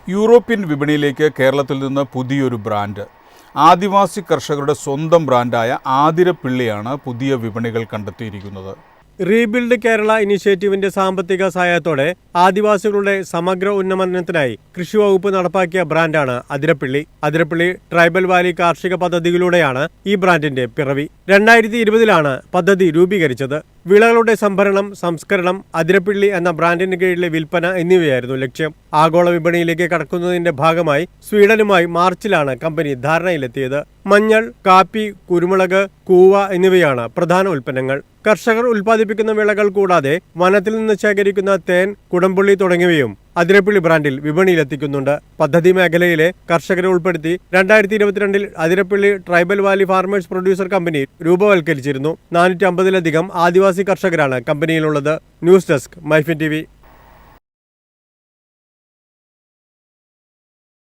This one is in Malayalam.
യൂറോപ്യൻ വിപണിയിലേക്ക് കേരളത്തിൽ നിന്ന് പുതിയൊരു ബ്രാൻഡ്. ആദിവാസി കർഷകരുടെ സ്വന്തം ബ്രാൻഡായ ആതിരപ്പിള്ളിയാണ് പുതിയ വിപണികൾ കണ്ടെത്തിയിരിക്കുന്നത്. റീബിൽഡ് കേരള ഇനിഷ്യേറ്റീവിന്റെ സാമ്പത്തിക സഹായത്തോടെ ആദിവാസികളുടെ സമഗ്ര ഉന്നമനത്തിനായി കൃഷി വകുപ്പ് നടപ്പാക്കിയ ബ്രാൻഡാണ് അതിരപ്പിള്ളി. അതിരപ്പിള്ളി ട്രൈബൽ വാലി കാർഷിക പദ്ധതിയിലൂടെയാണ് ഈ ബ്രാൻഡിന്റെ പിറവി. 2020 പദ്ധതി രൂപീകരിച്ചത്. വിളകളുടെ സംഭരണം, സംസ്കരണം, അതിരപ്പിള്ളി എന്ന ബ്രാൻഡിന് കീഴിലെ വിൽപ്പന എന്നിവയായിരുന്നു ലക്ഷ്യം. ആഗോള വിപണിയിലേക്ക് കടക്കുന്നതിന്റെ ഭാഗമായി സ്വീഡനുമായി മാർച്ചിലാണ് കമ്പനി ധാരണയിലെത്തിയത്. മഞ്ഞൾ, കാപ്പി, കുരുമുളക്, കൂവ എന്നിവയാണ് പ്രധാന ഉൽപ്പന്നങ്ങൾ. കർഷകർ ഉൽപ്പാദിപ്പിക്കുന്ന വിളകൾ കൂടാതെ വനത്തിൽ നിന്ന് ശേഖരിക്കുന്ന തേൻ, കുടംപുള്ളി തുടങ്ങിയവയും അതിരപ്പിള്ളി ബ്രാൻഡിൽ വിപണിയിലെത്തിക്കുന്നുണ്ട്. പദ്ധതി മേഖലയിലെ കർഷകരെ ഉൾപ്പെടുത്തി 2022 Athirappilly tribal valley farmers producer company രൂപവൽക്കരിച്ചിരുന്നു. 450-ലധികം ആദിവാസി കർഷകരാണ് കമ്പനിയിലുള്ളത്. News desk, MyFin TV.